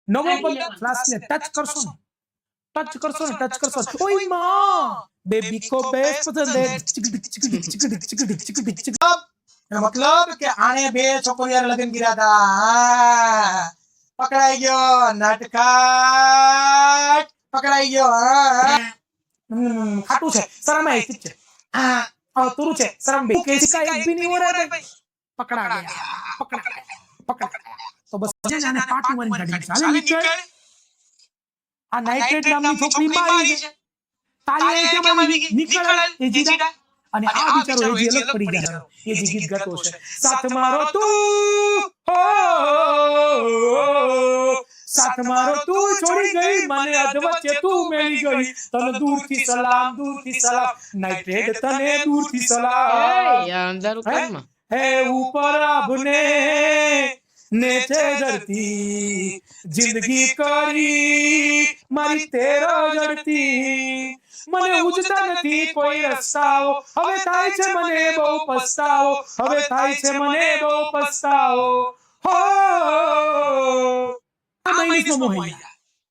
નવો પંદર ગ્લાસને ટચ કરશો ને ટચ કરશો ઓય માં બેબી કો બેસ પસંદ હે मतलब કે આણે બે છોકરીઓ લગ્ન કર્યા હતા પકડાઈ ગયો નટખટ પકડાઈ ગયો ખાટું છે શરમ है ठीक છે और तुरु છે शर्म भी कैसी का एक भी नहीं हो रहा है भाई पकड़ा गया तो बस जाने पार्टी वाली गाड़ी चाले निकल आ नाइट्रेट नामની છોકરી મારી છે તાળી કે મારી નીકળ એ જીડા અને આ વિચારો એ જે અલગ પડી ગયા એ જે ગીત ગાતો છે સાથ મારો તું છોડી ગઈ મને અધવચ્ચે તું મેલી ગઈ તને દૂરથી સલામ નાઇટ્રેટ તને દૂરથી સલામ એ અંધારું કામ હે ઉપર આપને નેચે ધરતી જિંદગી કરી મારી તેરો જડતી મને ઉજતા નથી કોઈ રસ્તાઓ હવે થાય છે મને બહુ પસ્તાવો હો મહિને મોહી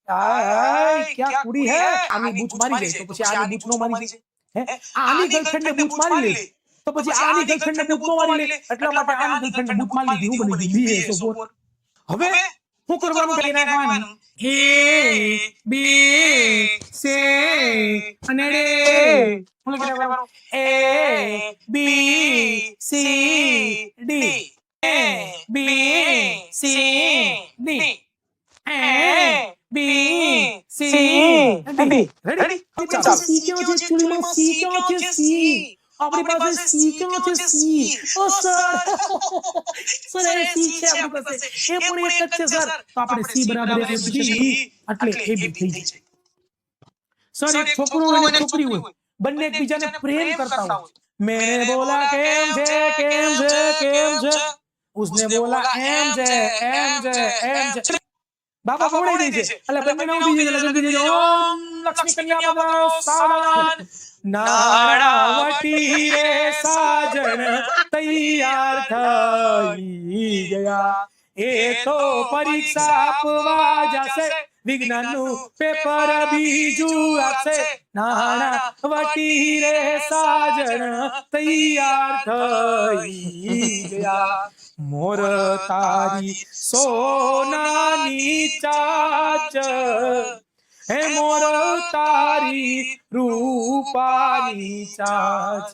આય ક્યાં કુડી હે આની બૂચ મારી જાય તો પછી આની બૂચ નો મારી જાય હે આની ગર્લફ્રેન્ડ ને બૂચ મારી લે તો પછી આની ગર્લફ્રેન્ડ ને બૂચ નો મારી લે એટલા માટે આની ગર્લફ્રેન્ડ ને બૂચ મારી લીધી હું બની ગઈ બી સો હવે હું કરવાનું કઈ નાખવાનું એ બી સી અને રે હું લખી નાખવાનું A B C D A B C D A B C D ready C ક્યાં છે ચૂડીમાં સી ક્યાં છે સી આપણી પાસે સી ક્યાં છે સી ઓ સર સી છે આપણી પાસે એ પણ એક જ છે સર તો આપણે સી બરાબર એક ડી એટલે એ બી થઈ જાય સર એક છોકરો અને છોકરી હોય બંને એકબીજાને પ્રેમ કરતા હોય મેને બોલા કેમ છે उसने बोला एम जे बाबा बोले दे એટલે બંને નામ દીજે લગન દીજે ઓમ લક્ષ્મી કન્યા બધાઓ સાવધાન નાણાવટી રે સાજન તૈયાર થઈ ગયા એ તો પરીક્ષા આપવા જશે વિજ્ઞાનનું પેપર બીજું આપશે નાણાવટી રે સાજન તૈયાર થઈ ગયા मोर तारी सोनानी चाच हे मोर तारी रूपानी चाच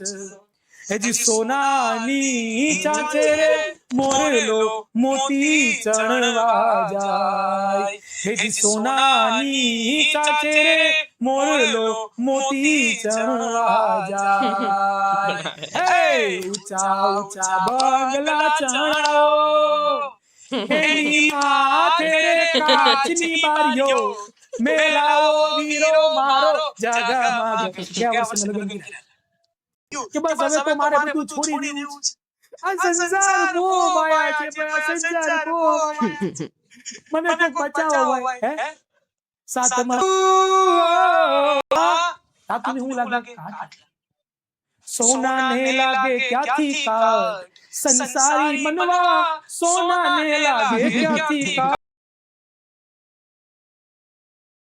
हे जी सोनानी चाच रे मोरलो मोती चढ़वा जाय हे जी सोनानी चाच रे मोरलो मोती चढ़वा जाय हे ऊंचा बंगला चढ़ाओ एनी माथे रे काचनी बारियो मेलाओ वीरो मारो जगमग क्या वर्ष में लगे કે બસ હવે તો મારે બધું છોડી દેવું છે આ સંસાર બહુ માયા છે પણ આ સંસાર બહુ મને તો બચાવો ભાઈ હે સાતમાં આ તું હું લાગે સોના ને લાગે ક્યાંથી કા સંસારી મનવા સોના ને લાગે ક્યાંથી કા